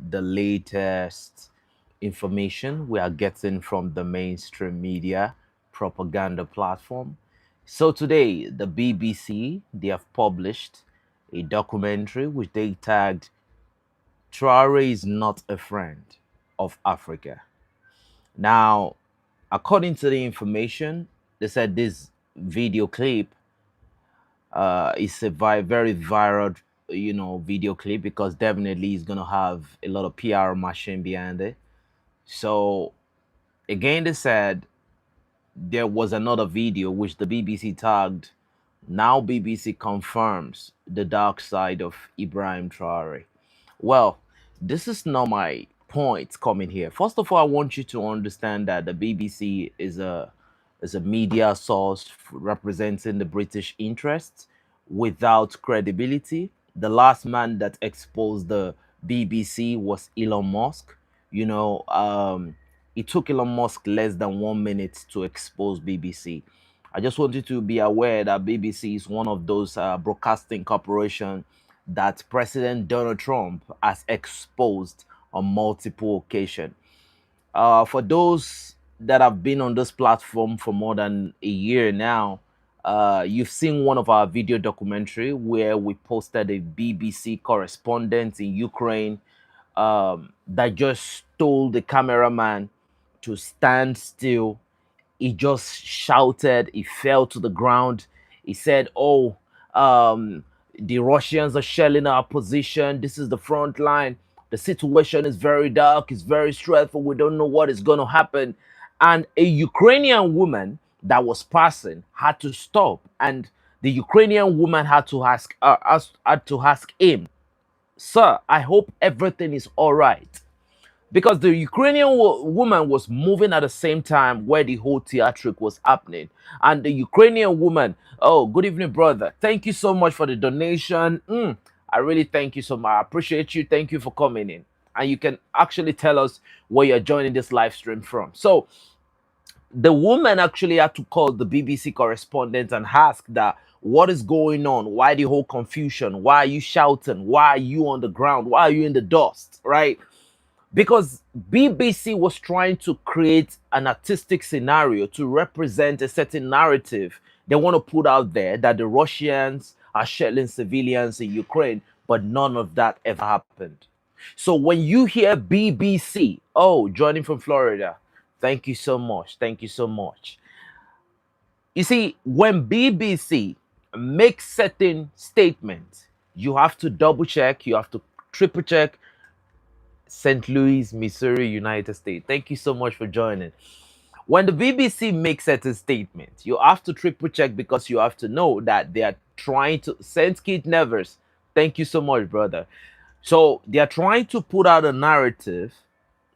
the latest information we are getting from the mainstream media propaganda platform. So today, the BBC, they have published a documentary which they tagged Traore is not a friend of Africa. Now, according to the information, they said this video clip is a very viral, video clip because definitely it's gonna have a lot of PR machine behind it. So again, they said there was another video which the BBC tagged. Now BBC confirms the dark side of Ibrahim Traore. Well, this is not my point coming here. First of all, I want you to understand that the BBC is a media source representing the British interests without credibility. The last man that exposed the BBC was Elon Musk. You know, it took Elon Musk less than 1 minute to expose BBC. I just want you to be aware that BBC is one of those broadcasting corporations that President Donald Trump has exposed on multiple occasions. For those that have been on this platform for more than a year now, you've seen one of our video documentary where we posted a BBC correspondent in Ukraine that just told the cameraman to stand still. He just shouted, he fell to the ground. He said, oh, the Russians are shelling our position. This is the front line. The situation is very dark, it's very stressful. We don't know what is going to happen. And a Ukrainian woman that was passing had to stop, and the Ukrainian woman had to ask him, "Sir, I hope everything is all right." Because the Ukrainian woman was moving at the same time where the whole theatric was happening. And the Ukrainian woman, oh, good evening, brother. Thank you so much for the donation. I really thank you so much. I appreciate you. Thank you for coming in. And you can actually tell us where you're joining this live stream from. So the woman actually had to call the BBC correspondent and ask that what is going on? Why the whole confusion? Why are you shouting? Why are you on the ground? Why are you in the dust? Right? Because BBC was trying to create an artistic scenario to represent a certain narrative they want to put out there that the Russians are shelling civilians in Ukraine, but none of that ever happened. So when you hear BBC, oh, joining from Florida, thank you so much. Thank you so much. You see, when BBC makes certain statements, you have to double check, you have to triple check. St. Louis, Missouri, United States. Thank you so much for joining. When the BBC makes certain statements, you have to triple check because you have to know that they are trying to. Saint Kid Nevers, thank you so much, brother. So they are trying to put out a narrative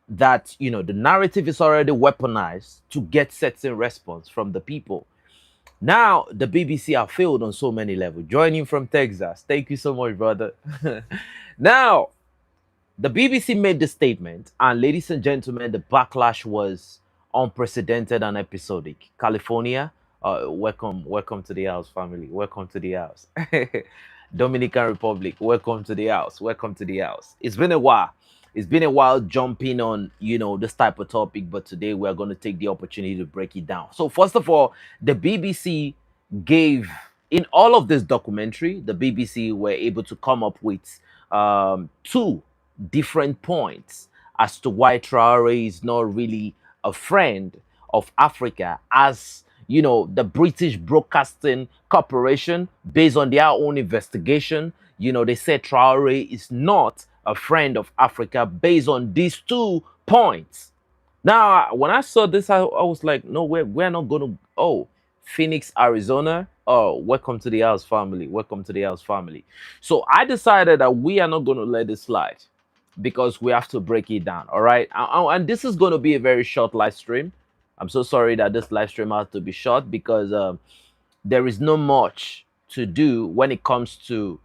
that, the narrative is already weaponized to get certain response from the people. Now, the BBC are failed on so many levels. Joining from Texas. Thank you so much, brother. Now, the BBC made the statement, and ladies and gentlemen, the backlash was unprecedented and episodic. California, welcome to the house, family. Welcome to the house. Dominican Republic, welcome to the house. Welcome to the house. It's been a while. It's been a while jumping on, this type of topic, but today we're going to take the opportunity to break it down. So first of all, the BBC gave, in all of this documentary, the BBC were able to come up with two different points as to why Traore is not really a friend of Africa, as the British Broadcasting Corporation, based on their own investigation, they said Traore is not a friend of Africa based on these 2 points. Now, when I saw this, I was like, no, we're not going to. Oh, Phoenix, Arizona. Oh, welcome to the house, family. Welcome to the house, family. So I decided that we are not going to let it slide because we have to break it down. All right. And this is going to be a very short live stream. I'm so sorry that this live stream has to be short because there is no much to do when it comes to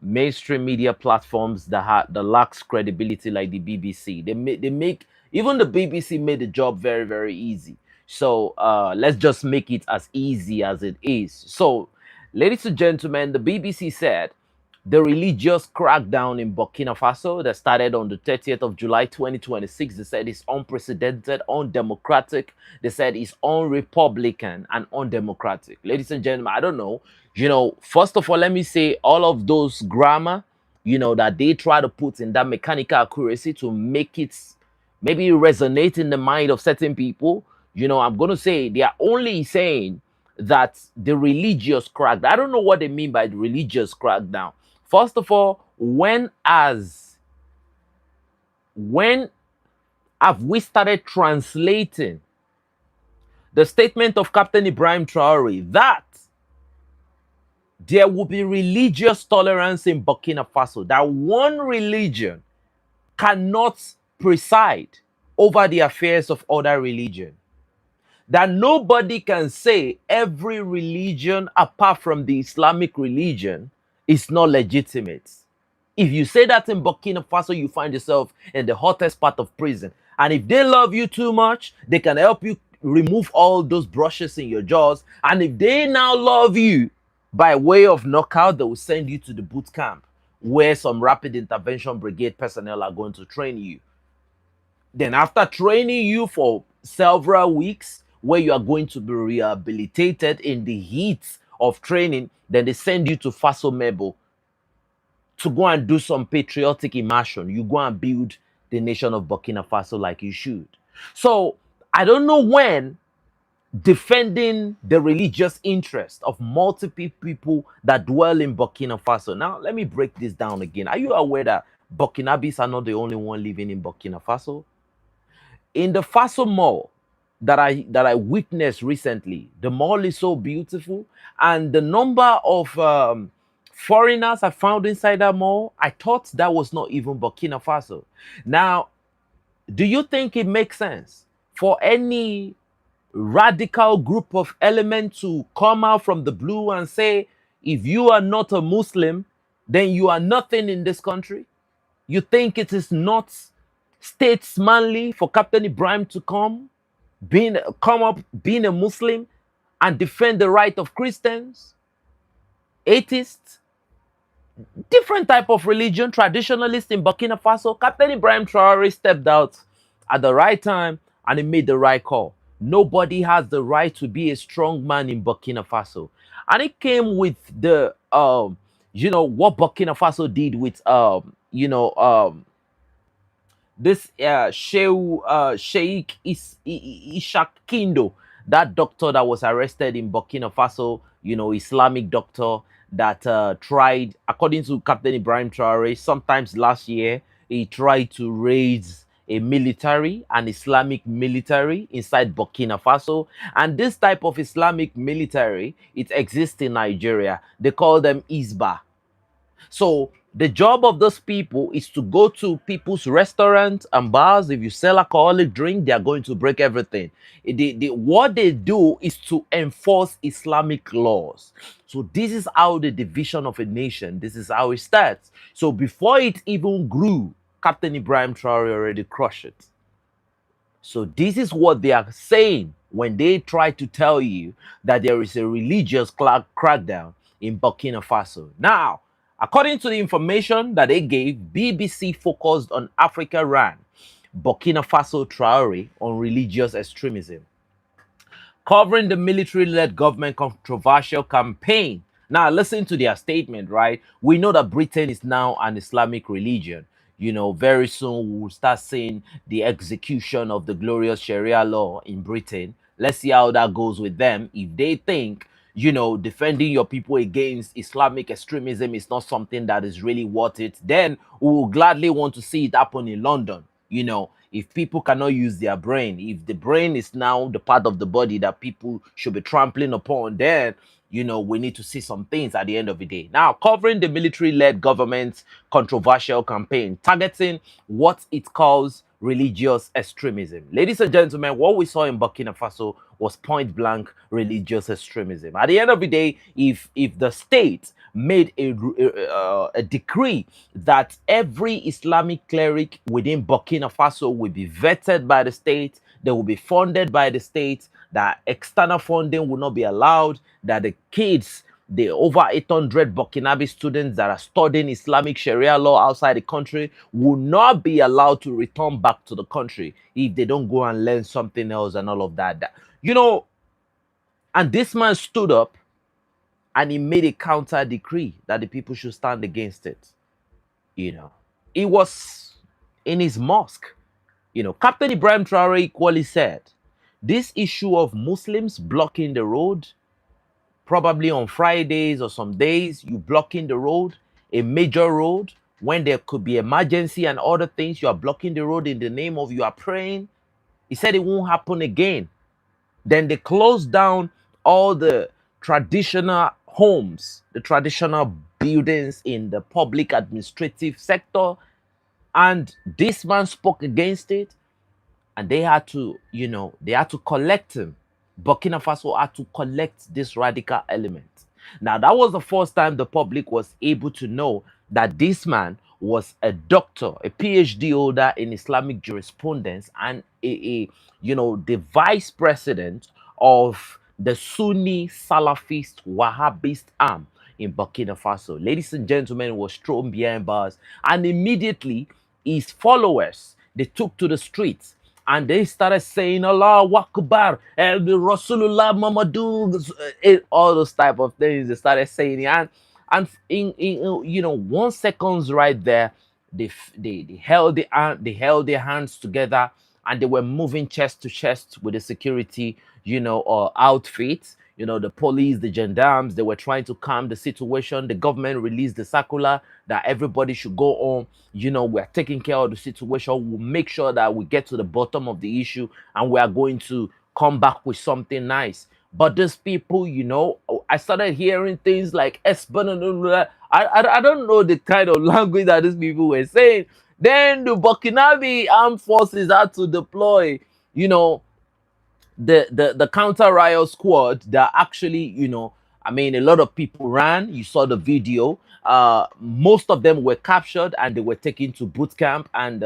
mainstream media platforms that lacks credibility like the BBC. They make even the BBC made the job very, very easy. So let's just make it as easy as it is. So, ladies and gentlemen, the BBC said the religious crackdown in Burkina Faso that started on the 30th of July 2026. They said it's unprecedented, undemocratic. They said it's unrepublican and undemocratic. Ladies and gentlemen, I don't know. First of all, let me say all of those grammar, that they try to put in that mechanical accuracy to make it maybe resonate in the mind of certain people. I'm going to say they are only saying that the religious crackdown. I don't know what they mean by the religious crackdown. First of all, when have we started translating the statement of Captain Ibrahim Traoré that there will be religious tolerance in Burkina Faso, that one religion cannot preside over the affairs of other religion, that nobody can say every religion apart from the Islamic religion is not legitimate. If you say that in Burkina Faso, you find yourself in the hottest part of prison. And if they love you too much, they can help you remove all those brushes in your jaws. And if they now love you by way of knockout, they will send you to the boot camp where some rapid intervention brigade personnel are going to train you. Then after training you for several weeks, where you are going to be rehabilitated in the heat of training, then they send you to Faso Mebo to go and do some patriotic immersion. You go and build the nation of Burkina Faso like you should. So I don't know when defending the religious interest of multiple people that dwell in Burkina Faso. Now, let me break this down again. Are you aware that Burkinabis are not the only one living in Burkina Faso? In the Faso Mall that I witnessed recently, the mall is so beautiful, and the number of foreigners I found inside that mall, I thought that was not even Burkina Faso. Now, do you think it makes sense for any radical group of elements to come out from the blue and say, if you are not a Muslim, then you are nothing in this country? You think it is not statesmanly for Captain Ibrahim to come up being a Muslim and defend the right of Christians, atheists, different type of religion, traditionalists in Burkina Faso? Captain Ibrahim Traoré stepped out at the right time and he made the right call. Nobody has the right to be a strong man in Burkina Faso. And it came with the what Burkina Faso did with this Sheikh Ishak Kindo, that doctor that was arrested in Burkina Faso, Islamic doctor that tried, according to Captain Ibrahim Traoré, sometimes last year, he tried to raise an Islamic military inside Burkina Faso. And this type of Islamic military, it exists in Nigeria. They call them Isba. So the job of those people is to go to people's restaurants and bars. If you sell alcoholic drink, they are going to break everything. What they do is to enforce Islamic laws. So this is how the division of a nation, this is how it starts. So before it even grew, Captain Ibrahim Traoré already crushed it. So this is what they are saying when they try to tell you that there is a religious crackdown in Burkina Faso. Now, according to the information that they gave, BBC focused on Africa ran Burkina Faso Traoré on religious extremism, covering the military-led government controversial campaign. Now, listen to their statement, right? We know that Britain is now an Islamic religion. Very soon we'll start seeing the execution of the glorious Sharia law in Britain. Let's see how that goes with them. If they think, defending your people against Islamic extremism is not something that is really worth it, then we will gladly want to see it happen in London. If people cannot use their brain, if the brain is now the part of the body that people should be trampling upon, then we need to see some things at the end of the day. Now, covering the military-led government's controversial campaign, targeting what it calls religious extremism. Ladies and gentlemen, what we saw in Burkina Faso was point-blank religious extremism. At the end of the day, if the state made a decree that every Islamic cleric within Burkina Faso will be vetted by the state, they will be funded by the state, that external funding will not be allowed, that the kids the over 800 Burkinabe students that are studying Islamic Sharia law outside the country will not be allowed to return back to the country if they don't go and learn something else and all of that. You know, and this man stood up and he made a counter decree that the people should stand against it. You know, it was in his mosque. You know, Captain Ibrahim Traoré equally said, this issue of Muslims blocking the road, probably on Fridays or some days, you blocking the road, a major road, when there could be emergency and other things, you are blocking the road in the name of you are praying. He said it won't happen again. Then they closed down all the traditional homes, the traditional buildings in the public administrative sector. And this man spoke against it. And they had to, you know, they had to collect him. Burkina Faso had to collect this radical element. Now, that was the first time the public was able to know that this man was a doctor, a PhD holder in Islamic jurisprudence, and you know, the vice president of the Sunni Salafist Wahhabist arm in Burkina Faso. Ladies and gentlemen, was thrown behind bars, and immediately his followers, they took to the streets and they started saying Allah Akbar, the Rasulullah Muhammadu, all those type of things. They started saying it. And in you know, 1 seconds right there, they held their hands together, and they were moving chest to chest with the security, you know, outfits. You know, the police, the gendarmes, they were trying to calm the situation. The government released the circular that everybody should go home. You know, we're taking care of the situation. We'll make sure that we get to the bottom of the issue, and we are going to come back with something nice. But these people, you know, I started hearing things like I don't know the kind of language that these people were saying. Then the Burkinabe armed forces had to deploy, you know, the counter riot squad that actually, you know, I mean, a lot of people ran. You saw the video. Most of them were captured and they were taken to boot camp. And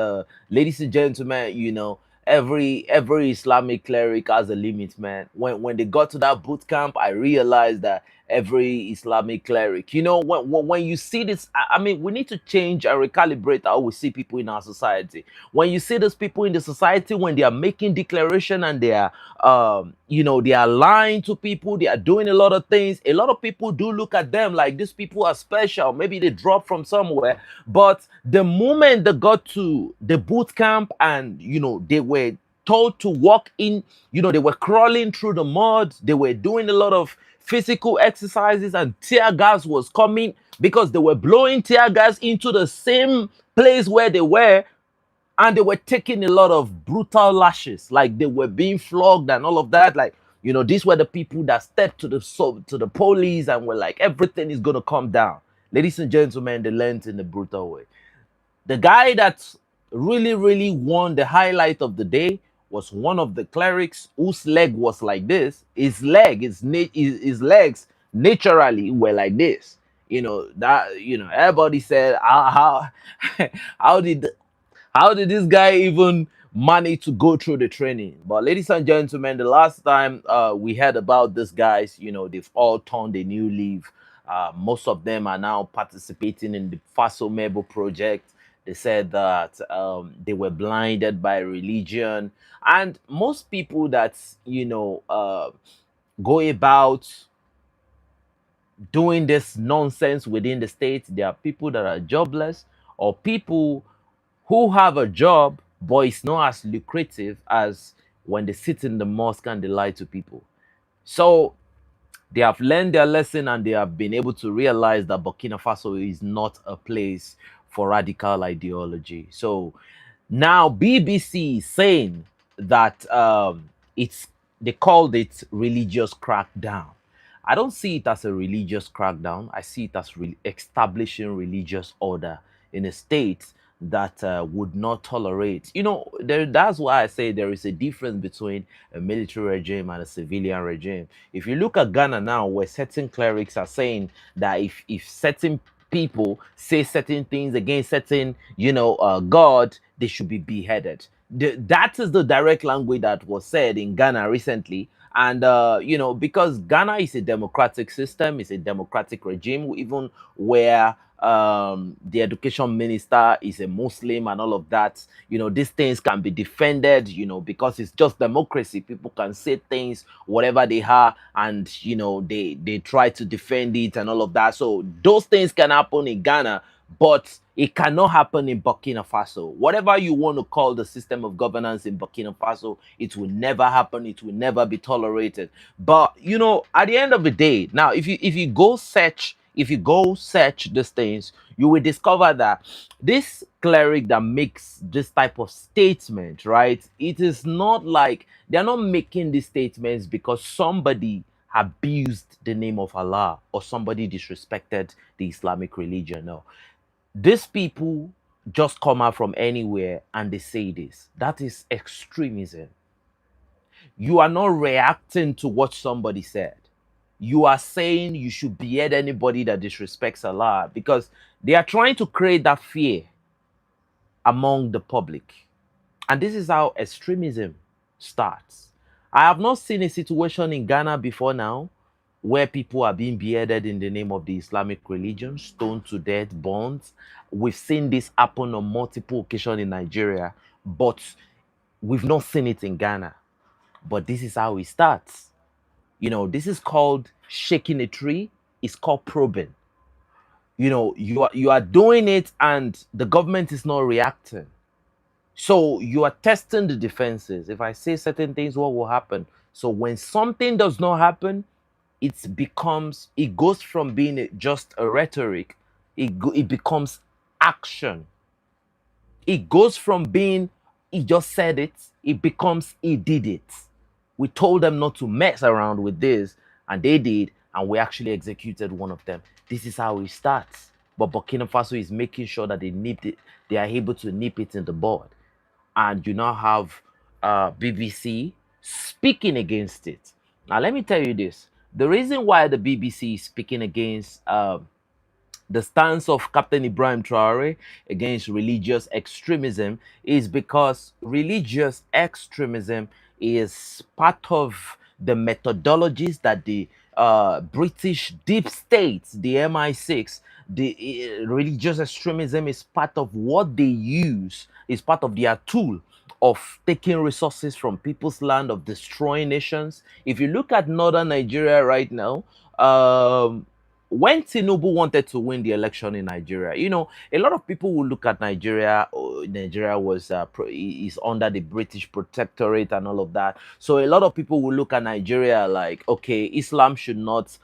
ladies and gentlemen, you know, every Islamic cleric has a limit, man. When they got to that boot camp, I realized that every Islamic cleric, you know, when you see this, I mean, we need to change and recalibrate how we see people in our society. When you see those people in the society, when they are making declaration and they are you know, they are lying to people, they are doing a lot of things, a lot of people do look at them like these people are special. Maybe they dropped from somewhere. But the moment they got to the boot camp and, you know, they were told to walk in, you know, they were crawling through the mud, they were doing a lot of physical exercises, and tear gas was coming because they were blowing tear gas into the same place where they were, and they were taking a lot of brutal lashes, like they were being flogged and all of that. Like, you know, these were the people that stepped to the police and were like, everything is gonna come down. Ladies and gentlemen, they learned in a brutal way. The guy that really won the highlight of the day was one of the clerics whose leg was like this. His legs naturally were like this. You know that, you know, everybody said how how did how did this guy even manage to go through the training? But ladies and gentlemen, the last time we heard about these guys, you know, they've all turned a new leaf. Most of them are now participating in the Faso Mebo project. They said that they were blinded by religion. And most people that, you know, go about doing this nonsense within the state, there are people that are jobless, or people who have a job, but it's not as lucrative as when they sit in the mosque and they lie to people. So they have learned their lesson and they have been able to realize that Burkina Faso is not a place for radical ideology. So now BBC is saying that it's they called it religious crackdown. I don't see it as a religious crackdown. I see it as establishing religious order in a state that would not tolerate. You know, that's why I say there is a difference between a military regime and a civilian regime. If you look at Ghana now, where certain clerics are saying that if certain people say certain things against certain, you know, God, they should be beheaded. That is the direct language that was said in Ghana recently. And because Ghana is a democratic system, it's a democratic regime, even where the education minister is a Muslim and all of that. These things can be defended, because it's just democracy. People can say things whatever they are, and they try to defend it and all of that. So those things can happen in Ghana, but it cannot happen in Burkina Faso. Whatever you want to call the system of governance in Burkina Faso, it will never happen. It will never be tolerated. But at the end of the day, now if you go search these things, you will discover that this cleric that makes this type of statement, right? It is not like they're not making these statements because somebody abused the name of Allah or somebody disrespected the Islamic religion. No, these people just come out from anywhere and they say this. That is extremism. You are not reacting to what somebody said. You are saying you should behead anybody that disrespects Allah, because they are trying to create that fear among the public. And this is how extremism starts. I have not seen a situation in Ghana before now where people are being beheaded in the name of the Islamic religion, stoned to death, burned. We've seen this happen on multiple occasions in Nigeria, but we've not seen it in Ghana. But this is how it starts. This is called shaking a tree. It's called probing. You are doing it and the government is not reacting. So you are testing the defenses. If I say certain things, what will happen? So when something does not happen, it goes from being just a rhetoric, it becomes action. It goes from being he just said it becomes he did it. We told them not to mess around with this, and they did, and we actually executed one of them. This is how it starts. But Burkina Faso is making sure that they are able to nip it in the bud. And you now have BBC speaking against it. Now, let me tell you this. The reason why the BBC is speaking against the stance of Captain Ibrahim Traoré against religious extremism is because religious extremism is part of the methodologies that the British deep state, the MI6, the religious extremism is part of what they use, is part of their tool of taking resources from people's land, of destroying nations. If you look at northern Nigeria right now, when Tinubu wanted to win the election in Nigeria, a lot of people will look at Nigeria. Oh, Nigeria is under the British protectorate and all of that. So a lot of people will look at Nigeria like, okay, Islam should not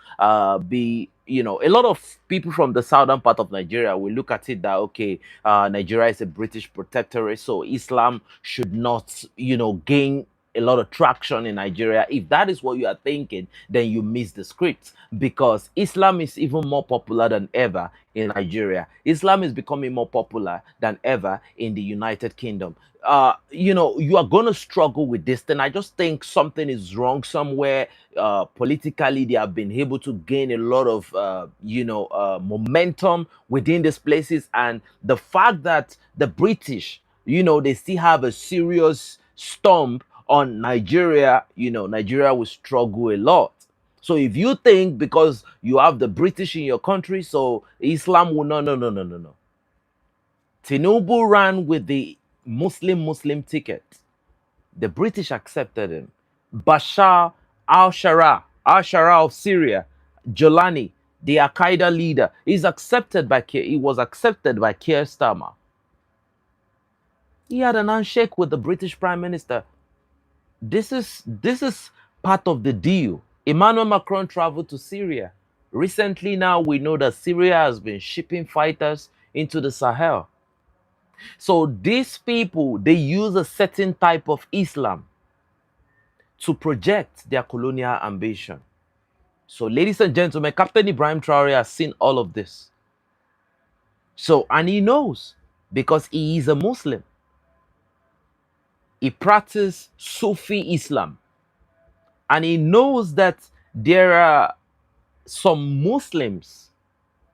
be. A lot of people from the southern part of Nigeria will look at it that, okay, Nigeria is a British protectorate, so Islam should not, gain a lot of traction in Nigeria. If that is what you are thinking, then you miss the script, because Islam is even more popular than ever in Nigeria. Islam is becoming more popular than ever in the United Kingdom. You are going to struggle with this thing. I just think something is wrong somewhere. Politically, they have been able to gain a lot of, momentum within these places. And the fact that the British, they still have a serious stomp on Nigeria, Nigeria will struggle a lot. So if you think because you have the British in your country, so Islam will no. Tinubu ran with the Muslim ticket. The British accepted him. Bashar al-Shara of Syria, Jolani, the Al-Qaeda leader, he was accepted by Keir Starmer. He had an handshake with the British Prime Minister. This is part of the deal. Emmanuel Macron traveled to Syria. Recently now we know that Syria has been shipping fighters into the Sahel. So these people, they use a certain type of Islam to project their colonial ambition. So ladies and gentlemen, Captain Ibrahim Traoré has seen all of this. So, and he knows, because he is a Muslim. He practices Sufi Islam. And he knows that there are some Muslims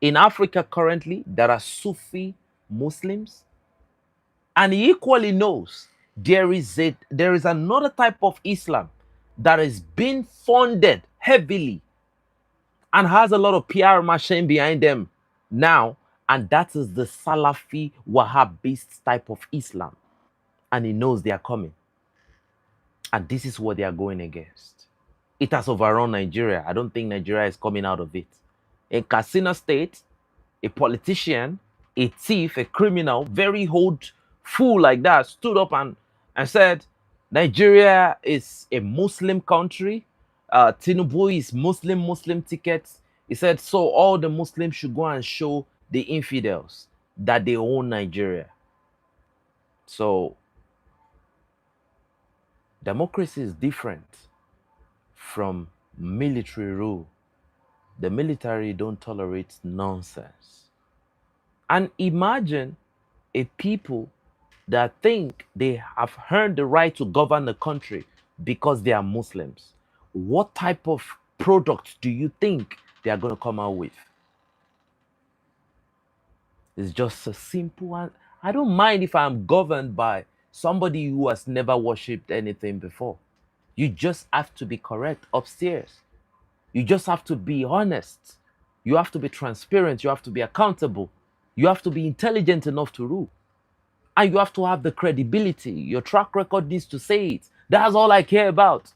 in Africa currently that are Sufi Muslims. And he equally knows there is another type of Islam that is being funded heavily and has a lot of PR machine behind them now, and that is the Salafi Wahhabist type of Islam. And he knows they are coming. And this is what they are going against. It has overrun Nigeria. I don't think Nigeria is coming out of it. In Katsina State, a politician, a thief, a criminal, very old fool like that stood up and said, Nigeria is a Muslim country. Tinubu is Muslim tickets. He said, so all the Muslims should go and show the infidels that they own Nigeria. So democracy is different from military rule. The military don't tolerate nonsense. And imagine a people that think they have earned the right to govern the country because they are Muslims. What type of product do you think they are going to come out with? It's just a simple one. I don't mind if I'm governed by somebody who has never worshipped anything before. You just have to be correct upstairs. You just have to be honest. You have to be transparent. You have to be accountable. You have to be intelligent enough to rule. And you have to have the credibility. Your track record needs to say it. That's all I care about.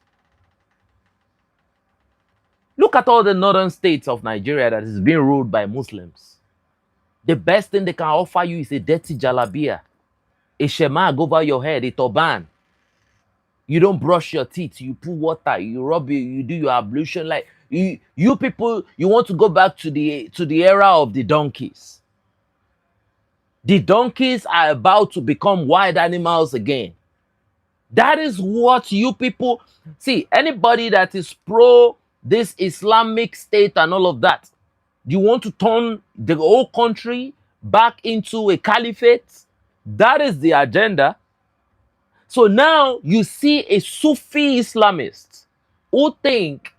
Look at all the northern states of Nigeria that is being ruled by Muslims. The best thing they can offer you is a dirty jalabia, a shemag over your head, a turban. You don't brush your teeth, you put water, you rub it, you do your ablution. Like you people, you want to go back to the era of the donkeys. The donkeys are about to become wild animals again. That is what you people see. Anybody that is pro this Islamic state and all of that, you want to turn the whole country back into a caliphate? That is the agenda. So now you see a Sufi Islamist who think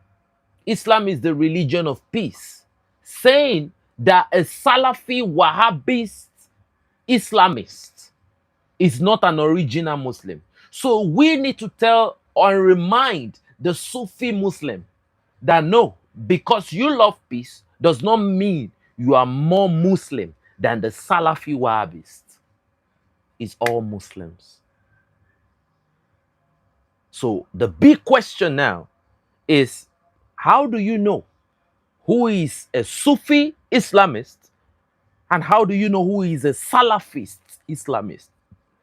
Islam is the religion of peace, saying that a Salafi Wahhabist Islamist is not an original Muslim. So we need to tell or remind the Sufi Muslim that no, because you love peace does not mean you are more Muslim than the Salafi Wahhabist. It's all Muslims. So the big question now is, how do you know who is a Sufi Islamist and how do you know who is a Salafist Islamist?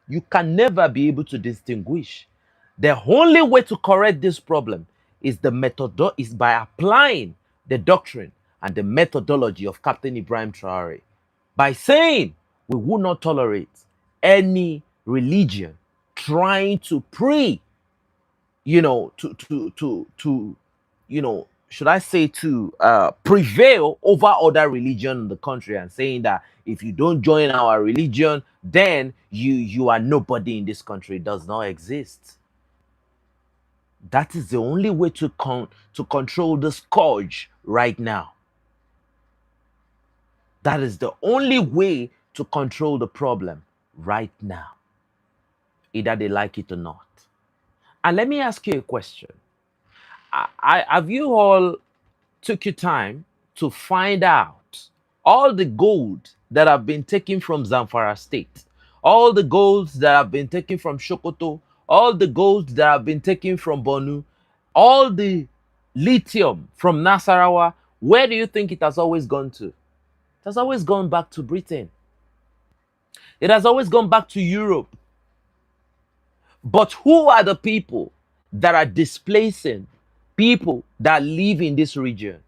You can never be able to distinguish. The only way to correct this problem is by applying the doctrine and the methodology of Captain Ibrahim Traoré, by saying we will not tolerate any religion trying to should I say to prevail over other religion in the country, and saying that if you don't join our religion, then you are nobody in this country. It does not exist. That is the only way to control the scourge right now. That is the only way to control the problem right now, either they like it or not. And let me ask you a question. Have you all took your time to find out all the gold that have been taken from Zamfara State, all the golds that have been taken from Sokoto, all the golds that have been taken from Bonu, all the lithium from Nasarawa? Where do you think it has always gone to? It has always gone back to Britain. It has always gone back to Europe. But who are the people that are displacing people that live in this region?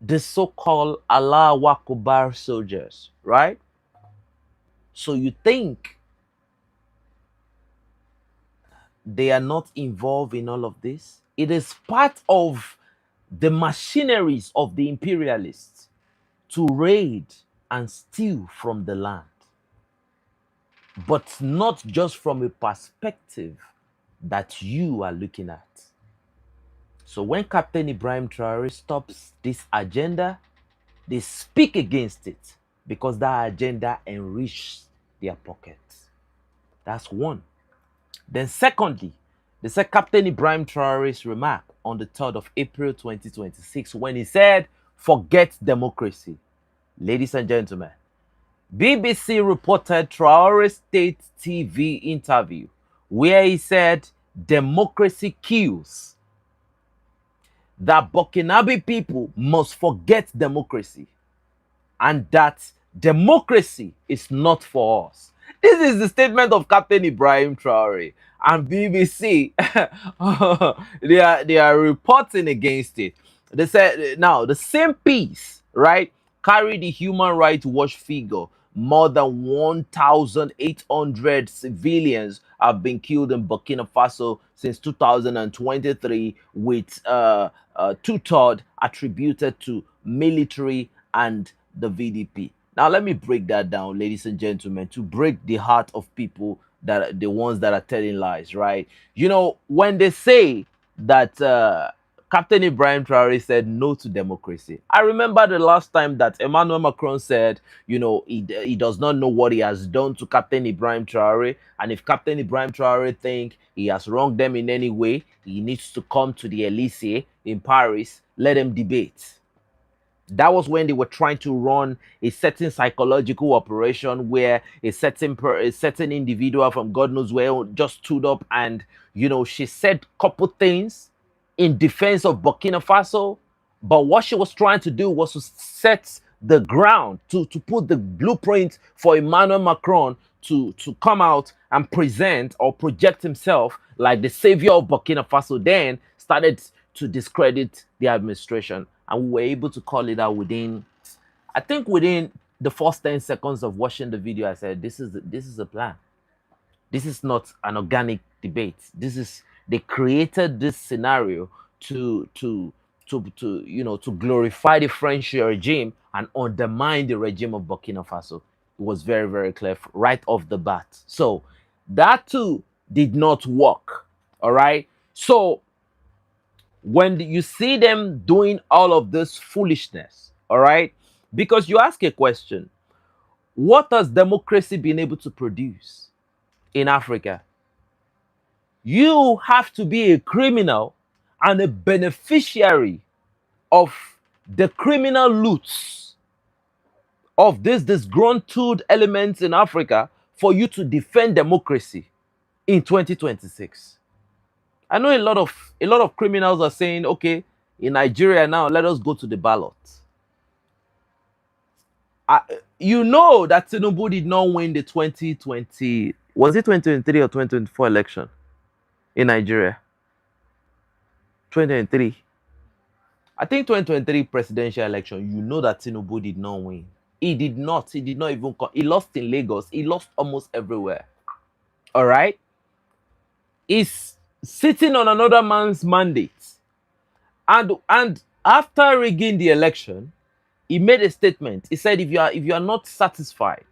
The so-called Allah Akbar soldiers, right? So you think they are not involved in all of this? It is part of the machineries of the imperialists to raid and steal from the land. But not just from a perspective that you are looking at. So when Captain Ibrahim Traoré stops this agenda, they speak against it because that agenda enriches their pockets. That's one. Then secondly, They said Captain Ibrahim Traoré's remark on the 3rd of April 2026 when he said, forget democracy. Ladies and gentlemen, BBC reported Traoré's state TV interview where he said democracy kills, that Burkinabe people must forget democracy, and that democracy is not for us. This is the statement of Captain Ibrahim Traoré, and BBC they are reporting against it. They said now the same piece, right, carry the Human Rights Watch figure. More than 1,800 civilians have been killed in Burkina Faso since 2023, with two-thirds attributed to military and the VDP. Now, let me break that down, ladies and gentlemen, to break the heart of people, that are the ones that are telling lies, right? You know, when they say that Captain Ibrahim Traoré said no to democracy, I remember the last time that Emmanuel Macron said, you know, he does not know what he has done to Captain Ibrahim Traoré, and if Captain Ibrahim Traoré think he has wronged them in any way, he needs to come to the Elysee in Paris, let them debate. That was when they were trying to run a certain psychological operation where a certain individual from God knows where just stood up and, you know, she said couple things in defense of Burkina Faso, but what she was trying to do was to set the ground, to put the blueprint for Emmanuel Macron to come out and present or project himself like the savior of Burkina Faso. Then started to discredit the administration, and we were able to call it out within, I think within the first 10 seconds of watching the video. I said, this is a plan. This is not an organic debate. This is, they created this scenario to you know, to glorify the French regime and undermine the regime of Burkina Faso. It was very, very clear right off the bat. So that too did not work. All right. So when you see them doing all of this foolishness, all right, because you ask a question, what has democracy been able to produce in Africa? You have to be a criminal and a beneficiary of the criminal loots of these disgruntled elements in Africa for you to defend democracy in 2026. I know a lot of criminals are saying, okay, in Nigeria now, let us go to the ballot. You know that Tinubu did not win the 2020, was it 2023 or 2024 election in Nigeria? 2023. I think 2023 presidential election, you know that Tinubu did not win. He did not even come. He lost in Lagos. He lost almost everywhere. All right? He's sitting on another man's mandate. And after rigging the election, he made a statement. He said, if you are not satisfied,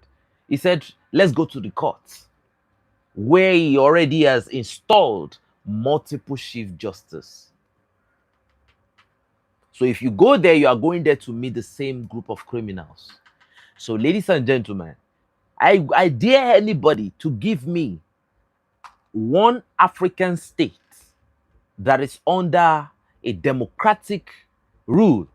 he said, let's go to the court, where he already has installed multiple chief justice. So if you go there, you are going there to meet the same group of criminals. So, ladies and gentlemen, I dare anybody to give me one African state that is under a democratic rule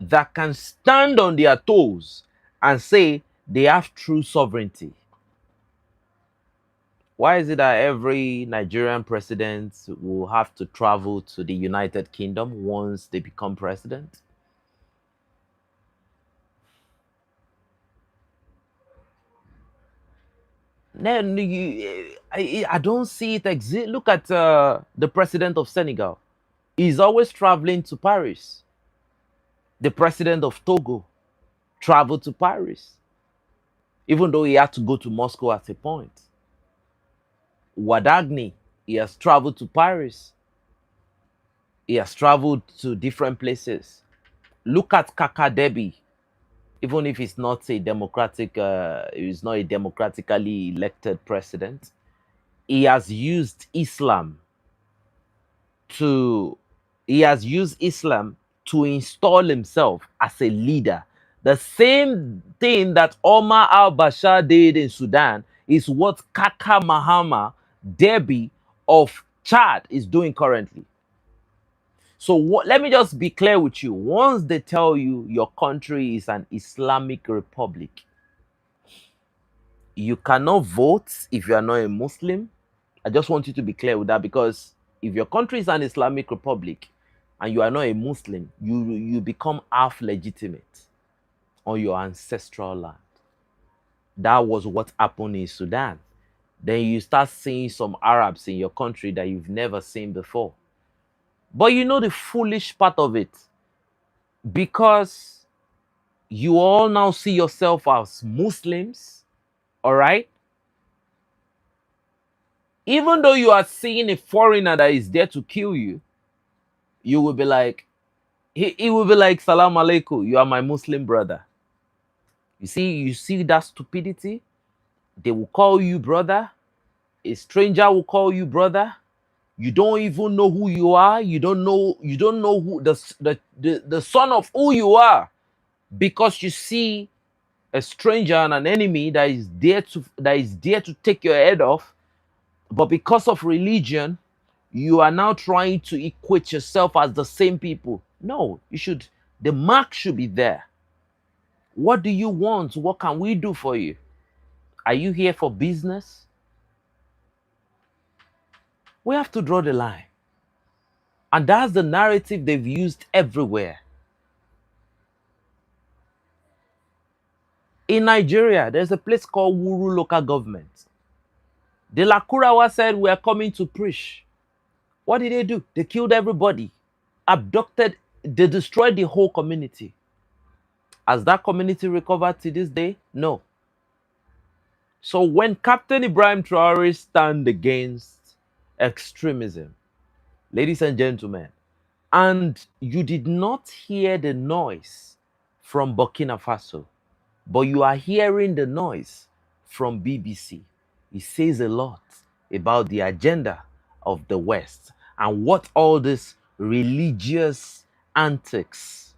that can stand on their toes and say they have true sovereignty. Why is it that every Nigerian president will have to travel to the United Kingdom once they become president? Then I don't see it exist. Look at the president of Senegal. He's always traveling to Paris. The president of Togo traveled to Paris, even though he had to go to Moscow at a point. Wadagni, he has traveled to Paris. He has traveled to different places. Look at Kaka Debi. Even if he's not a he's not a democratically elected president, he has used Islam to install himself as a leader. The same thing that Omar al-Bashir did in Sudan is what Kaka Mahama Debi of Chad is doing currently. So let me just be clear with you. Once they tell you your country is an Islamic republic, you cannot vote if you are not a Muslim. I just want you to be clear with that, because if your country is an Islamic republic and you are not a Muslim, you become half legitimate on your ancestral land. That was what happened in Sudan. Then you start seeing some Arabs in your country that you've never seen before. But you know the foolish part of it, because you all now see yourself as Muslims, all right? Even though you are seeing a foreigner that is there to kill you, you will be like, he will be like, Salam alaikum, you are my Muslim brother. You see that stupidity? They will call you brother. A stranger will call you brother. You don't even know who you are. You don't know who the son of who you are, because you see a stranger and an enemy that is there to take your head off. But because of religion, you are now trying to equate yourself as the same people. No, the mark should be there. What do you want? What can we do for you? Are you here for business? We have to draw the line. And that's the narrative they've used everywhere. In Nigeria, there's a place called Wuru local government. The Lakurawa said, we are coming to preach. What did they do? They killed everybody, abducted, they destroyed the whole community. Has that community recovered to this day? No. So when Captain Ibrahim Traoré stand against extremism, ladies and gentlemen, and you did not hear the noise from Burkina Faso, but you are hearing the noise from BBC. It says a lot about the agenda of the West and what all this religious antics,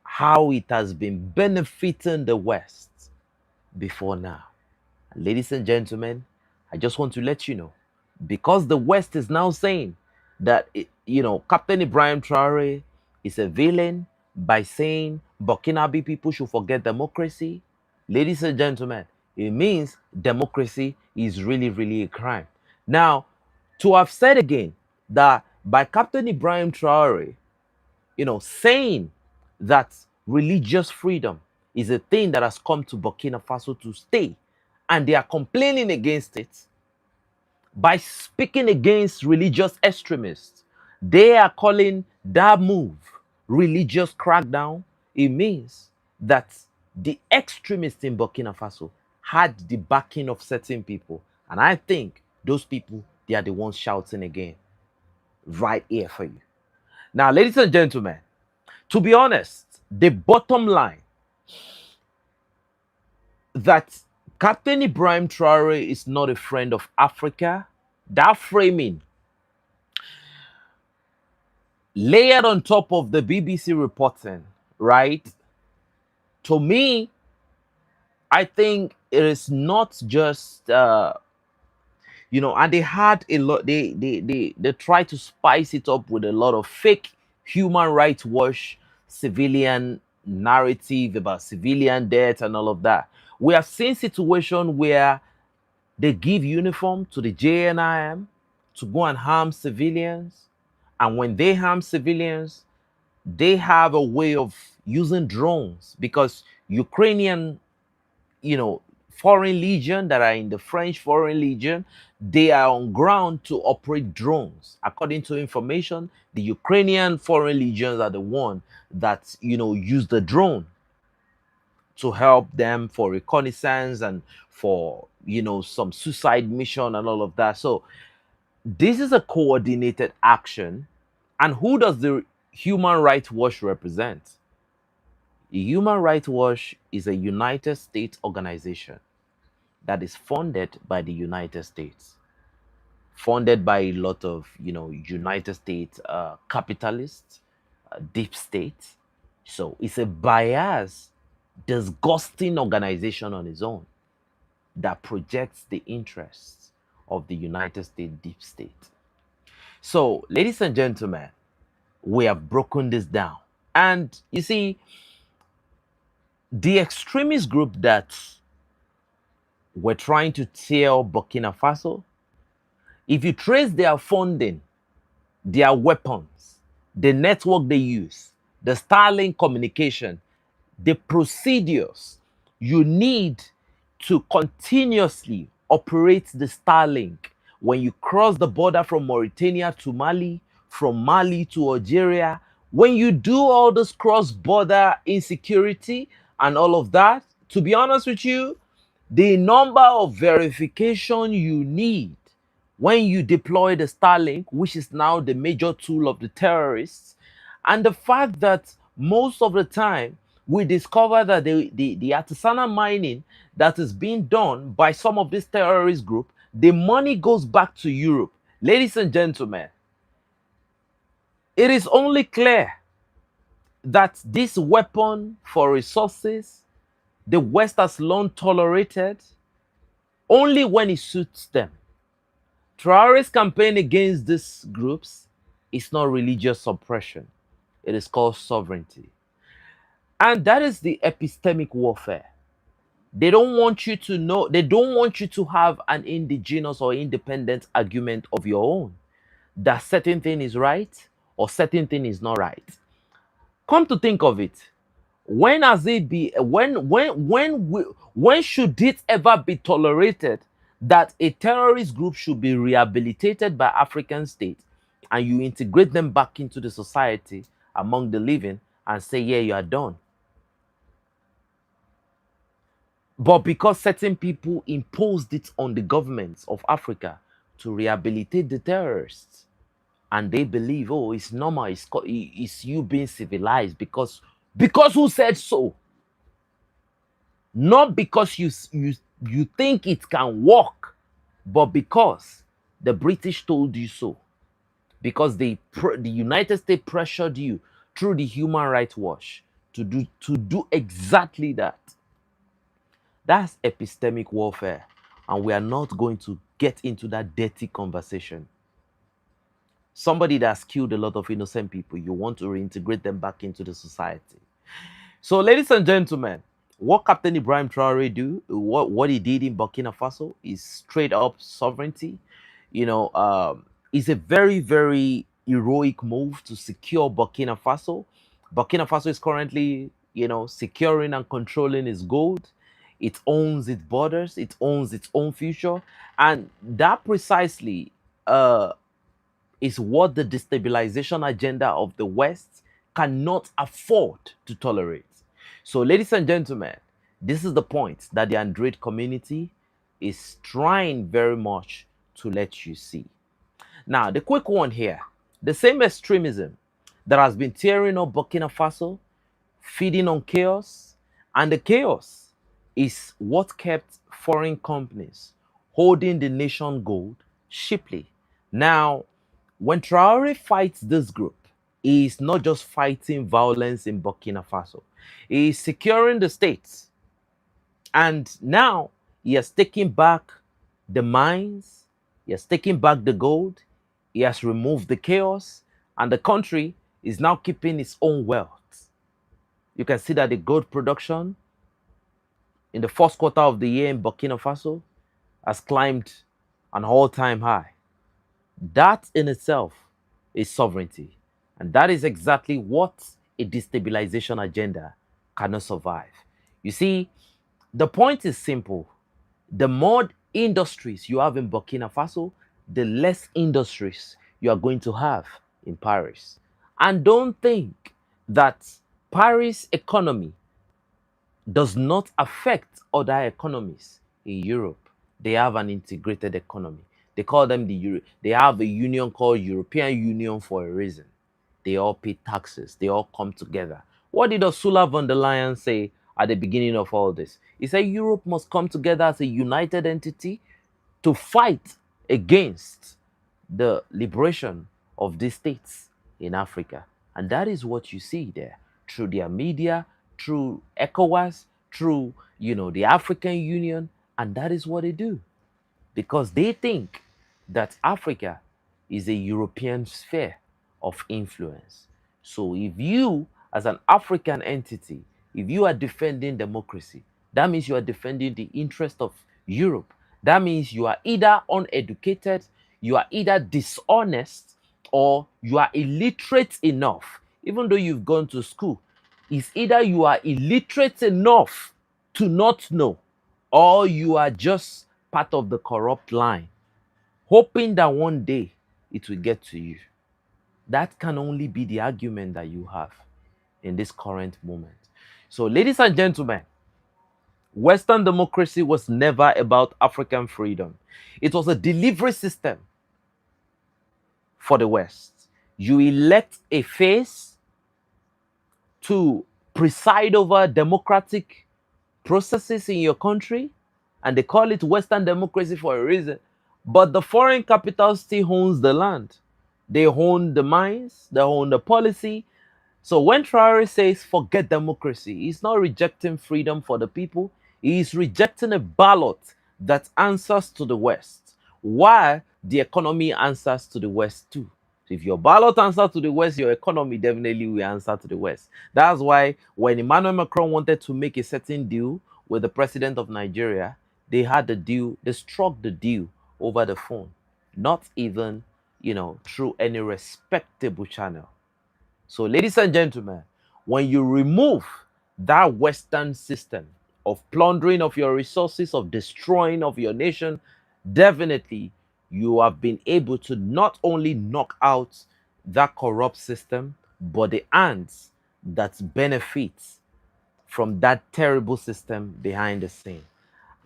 how it has been benefiting the West before now. Ladies and gentlemen, I just want to let you know, because the West is now saying that, Captain Ibrahim Traoré is a villain by saying Burkinabe people should forget democracy. Ladies and gentlemen, it means democracy is really, really a crime. Now, to have said again that by Captain Ibrahim Traoré, saying that religious freedom is a thing that has come to Burkina Faso to stay, and they are complaining against it, by speaking against religious extremists, they are calling that move religious crackdown. It means that the extremists in Burkina Faso had the backing of certain people. And I think those people, they are the ones shouting again right here for you. Now, ladies and gentlemen, to be honest, the bottom line that Captain Ibrahim Traoré is not a friend of Africa, that framing layered on top of the BBC reporting, right? To me, I think it is not just, and they had a lot, they tried to spice it up with a lot of fake human rights watch, civilian narrative about civilian death and all of that. We have seen situations where they give uniform to the JNIM to go and harm civilians. And when they harm civilians, they have a way of using drones, because Ukrainian, foreign legion that are in the French foreign legion, they are on ground to operate drones. According to information, the Ukrainian foreign legions are the one that, use the drone to help them for reconnaissance and for, some suicide mission and all of that. So this is a coordinated action. And who does the Human Rights Watch represent? The Human Rights Watch is a United States organization that is funded by the United States, funded by a lot of, United States capitalists, deep state. So it's a biased, disgusting organization on its own that projects the interests of the United States deep state. So, ladies and gentlemen, we have broken this down. And you see, the extremist group that were trying to tear Burkina Faso, if you trace their funding, their weapons, the network they use, the Starlink communication, the procedures you need to continuously operate the Starlink when you cross the border from Mauritania to Mali, from Mali to Algeria, when you do all this cross-border insecurity and all of that, to be honest with you, the number of verification you need when you deploy the Starlink, which is now the major tool of the terrorists, and the fact that most of the time we discover that the artisanal mining that is being done by some of this terrorist group, the money goes back to Europe. Ladies and gentlemen, it is only clear that this weapon for resources the West has long tolerated only when it suits them. Traore's campaign against these groups is not religious suppression. It is called sovereignty. And that is the epistemic warfare. They don't want you to know, they don't want you to have an indigenous or independent argument of your own that certain thing is right or certain thing is not right. Come to think of it, when has it be when should it ever be tolerated that a terrorist group should be rehabilitated by African states and you integrate them back into the society among the living and say, yeah, you are done? But because certain people imposed it on the governments of Africa to rehabilitate the terrorists, and they believe, oh, it's normal, it's you being civilized because who said so? Not because you think it can work, but because the British told you so. Because the United States pressured you through the Human Rights Watch to do exactly that. That's epistemic warfare, and we are not going to get into that dirty conversation. Somebody that's killed a lot of innocent people, you want to reintegrate them back into the society. So, ladies and gentlemen, what Captain Ibrahim Traoré what he did in Burkina Faso is straight up sovereignty. It's a very, very heroic move to secure Burkina Faso. Burkina Faso is currently, securing and controlling its gold. It owns its borders. It owns its own future. And that precisely is what the destabilization agenda of the West cannot afford to tolerate. So, ladies and gentlemen, this is the point that the Android community is trying very much to let you see. Now, the quick one here, the same extremism that has been tearing up Burkina Faso, feeding on chaos, and the chaos is what kept foreign companies holding the nation gold cheaply. Now, when Traore fights this group, he is not just fighting violence in Burkina Faso. He is securing the states. And now he has taken back the mines, he has taken back the gold, he has removed the chaos, and the country is now keeping its own wealth. You can see that the gold production in the first quarter of the year in Burkina Faso has climbed an all-time high. That in itself is sovereignty. And that is exactly what a destabilization agenda cannot survive. You see, the point is simple. The more industries you have in Burkina Faso, the less industries you are going to have in Paris. And don't think that Paris economy does not affect other economies in Europe. They have an integrated economy. They call them they have a union called European Union for a reason. They all pay taxes. They all come together. What did Ursula von der Leyen say at the beginning of all this? He said Europe must come together as a united entity to fight against the liberation of these states in Africa. And that is what you see there through their media, through ECOWAS, through, the African Union. And that is what they do because they think that Africa is a European sphere of influence. So if you, as an African entity, if you are defending democracy, that means you are defending the interest of Europe. That means you are either uneducated, you are either dishonest, or you are illiterate enough, even though you've gone to school. It's either you are illiterate enough to not know, or you are just part of the corrupt line, hoping that one day it will get to you. That can only be the argument that you have in this current moment. So, ladies and gentlemen, Western democracy was never about African freedom. It was a delivery system for the West. You elect a face to preside over democratic processes in your country, and they call it Western democracy for a reason. But the foreign capital still owns the land. They own the mines, they own the policy. So when Traoré says forget democracy, he's not rejecting freedom for the people. He is rejecting a ballot that answers to the West, while the economy answers to the West too. So if your ballot answers to the West, your economy definitely will answer to the West. That's why when Emmanuel Macron wanted to make a certain deal with the president of Nigeria, they had the deal, they struck the deal over the phone, not even, through any respectable channel. So, ladies and gentlemen, when you remove that Western system of plundering of your resources, of destroying of your nation, definitely you have been able to not only knock out that corrupt system, but the ants that benefits from that terrible system behind the scene.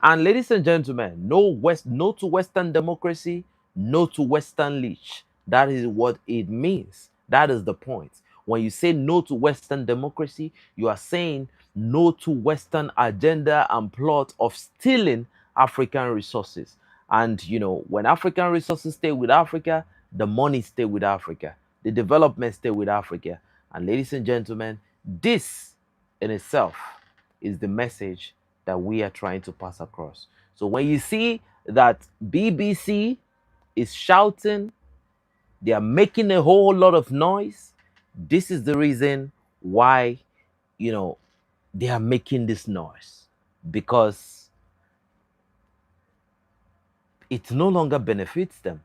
And ladies and gentlemen, no to Western democracy, no to Western leech. That is what it means. That is the point. When you say no to Western democracy, you are saying no to Western agenda and plot of stealing African resources. And when African resources stay with Africa, the money stay with Africa, the development stay with Africa. And ladies and gentlemen, this in itself is the message that we are trying to pass across. So when you see that BBC is shouting, they are making a whole lot of noise, this is the reason why, they are making this noise, because it no longer benefits them.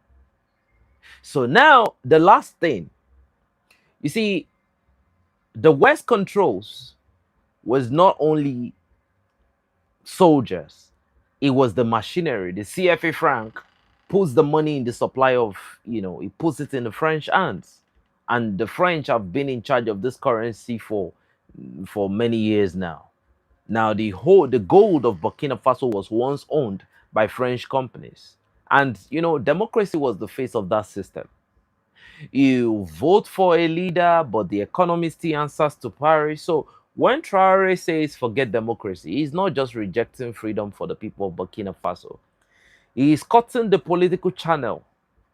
So now the last thing, you see, the West controls was not only soldiers, it was the machinery. The CFA franc puts the money in the supply of, it puts it in the French hands. And the French have been in charge of this currency for many years now. Now the gold of Burkina Faso was once owned by French companies. And democracy was the face of that system. You vote for a leader, but the economy still answers to Paris. So when Traoré says forget democracy, he's not just rejecting freedom for the people of Burkina Faso. He is cutting the political channel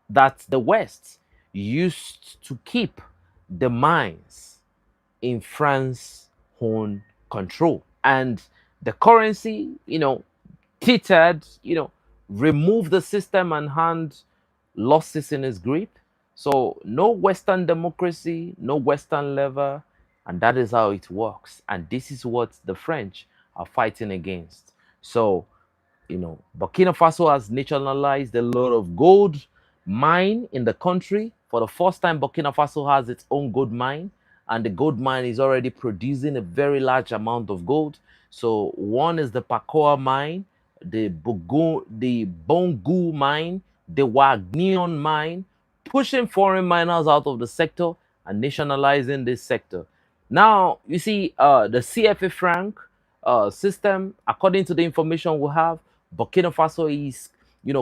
that the West used to keep the mines in France's own control. And the currency, teetered, remove the system and hand losses in his grip. So no Western democracy, no Western lever, and that is how it works. And this is what the French are fighting against. So, Burkina Faso has nationalized a lot of gold mine in the country. For the first time, Burkina Faso has its own gold mine, and the gold mine is already producing a very large amount of gold. So one is the Pakoa mine, the Bongu mine, the Wagnion mine, pushing foreign miners out of the sector and nationalizing this sector. Now, you see, the CFA franc system, according to the information we have, Burkina Faso is,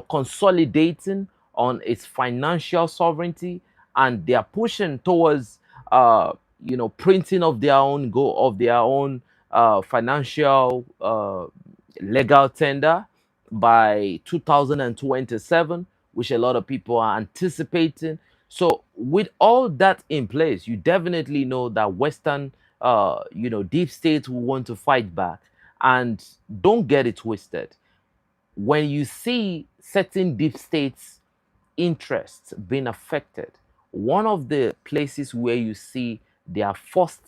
consolidating on its financial sovereignty, and they are pushing towards, printing of their own financial legal tender by 2027, which a lot of people are anticipating. So with all that in place, you definitely know that Western, deep states will want to fight back. And don't get it twisted. When you see certain deep states interests being affected, one of the places where you see their first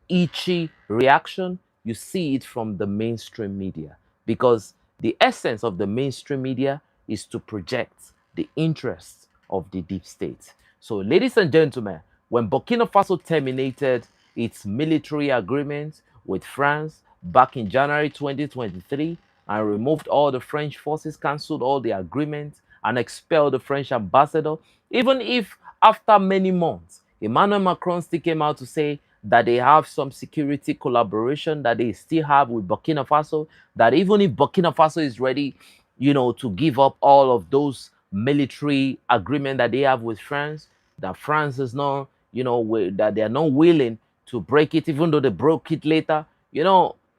itchy reaction, you see it from the mainstream media. Because the essence of the mainstream media is to project the interests of the deep state. So, ladies and gentlemen, when Burkina Faso terminated its military agreement with France back in January 2023 and removed all the French forces, cancelled all the agreements, and expelled the French ambassador, even if after many months, Emmanuel Macron still came out to say that they have some security collaboration that they still have with Burkina Faso, that even if Burkina Faso is ready, to give up all of those military agreement that they have with France, that France is not, that they are not willing to break it, even though they broke it later.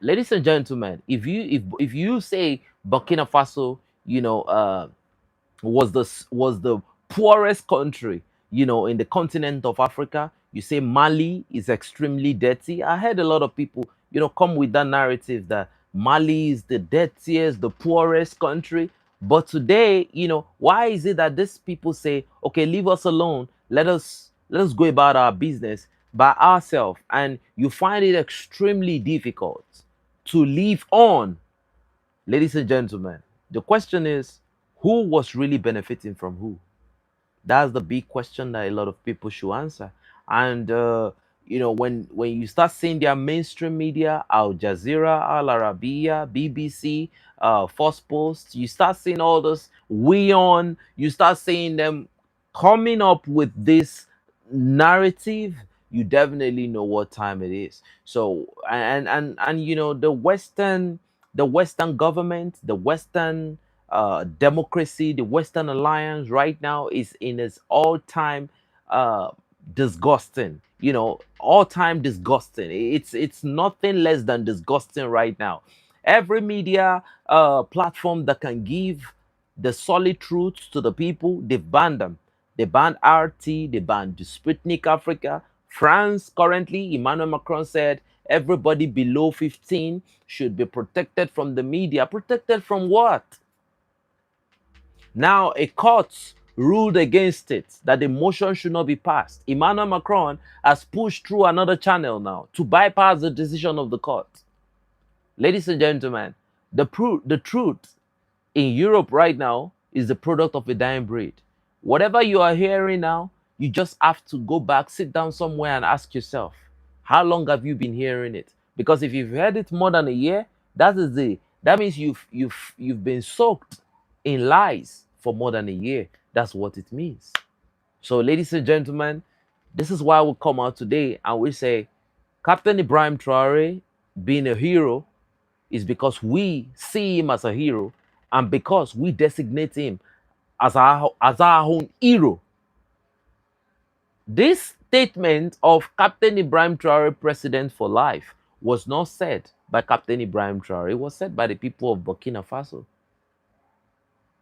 Ladies and gentlemen, if you say Burkina Faso, was the poorest country, in the continent of Africa. You say Mali is extremely dirty. I heard a lot of people, come with that narrative that Mali is the dirtiest, the poorest country. But today, why is it that these people say, okay, leave us alone, let us go about our business by ourselves, and you find it extremely difficult to live on? Ladies and gentlemen, the question is, who was really benefiting from who? That's the big question that a lot of people should answer. And when you start seeing their mainstream media, Al Jazeera, Al Arabiya, BBC, First Post, you start seeing all this you start seeing them coming up with this narrative, you definitely know what time it is. So, and the Western government, the Western democracy, the Western alliance right now is in its all-time uh, disgusting. All-time disgusting. It's nothing less than disgusting right now. Every media platform that can give the solid truths to the people, they've banned them. They banned RT, they banned the Sputnik Africa. France currently, Emmanuel Macron said everybody below 15 should be protected from the media. Protected from what? Now, a court ruled against it, that the motion should not be passed. Emmanuel Macron has pushed through another channel now to bypass the decision of the court. Ladies and gentlemen, the truth in Europe right now is the product of a dying breed. Whatever you are hearing now, you just have to go back, sit down somewhere and ask yourself, how long have you been hearing it? Because if you've heard it more than a year, that means you've been soaked in lies for more than a year. That's what it means. So, ladies and gentlemen, this is why we come out today and we say Captain Ibrahim Traoré being a hero is because we see him as a hero and because we designate him as our own hero. This statement of Captain Ibrahim Traoré, president for life, was not said by Captain Ibrahim Traoré, it was said by the people of Burkina Faso.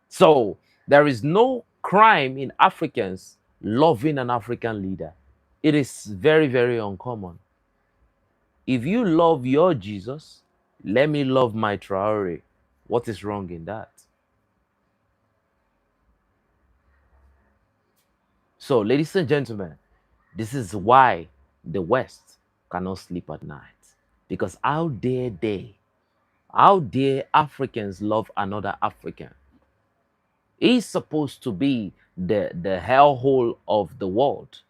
So there is no crime in Africans loving an African leader. It is very, very uncommon. If you love your Jesus, let me love my Traoré. What is wrong in that? So, ladies and gentlemen, this is why the West cannot sleep at night. Because how dare Africans love another African? He's supposed to be the hellhole of the world.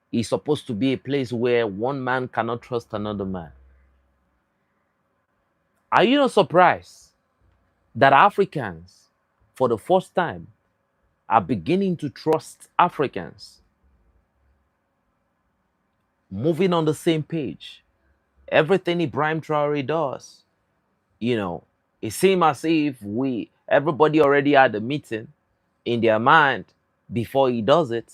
He's supposed to be a place where one man cannot trust another man. Are you not surprised that Africans, for the first time, are beginning to trust Africans? Moving on the same page. Everything Ibrahim Traoré does, it seems as if everybody already had a meeting in their mind before he does it,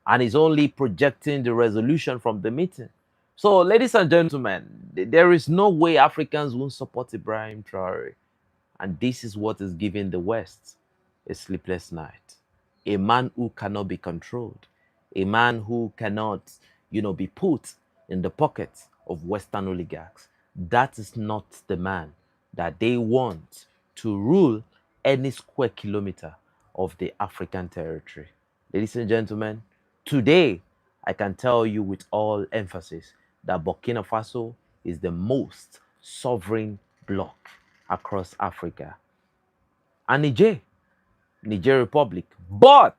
and is only projecting the resolution from the meeting. So, ladies and gentlemen, there is no way Africans won't support Ibrahim Traoré. And this is what is giving the West a sleepless night. A man who cannot be controlled, a man who cannot, be put in the pockets of Western oligarchs. That is not the man that they want to rule any square kilometer of the African territory. Ladies and gentlemen, today I can tell you with all emphasis that Burkina Faso is the most sovereign bloc across Africa. And Niger Republic. But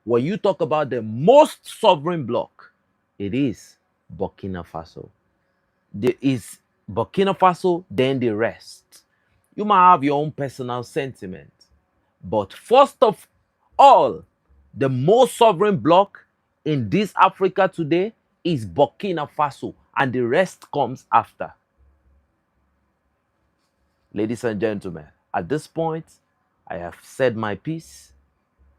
when you talk about the most sovereign bloc, it is Burkina Faso. There is Burkina Faso, then the rest. You might have your own personal sentiment. But first of all, the most sovereign bloc in this Africa today is Burkina Faso, and the rest comes after. Ladies and gentlemen, at this point, I have said my piece.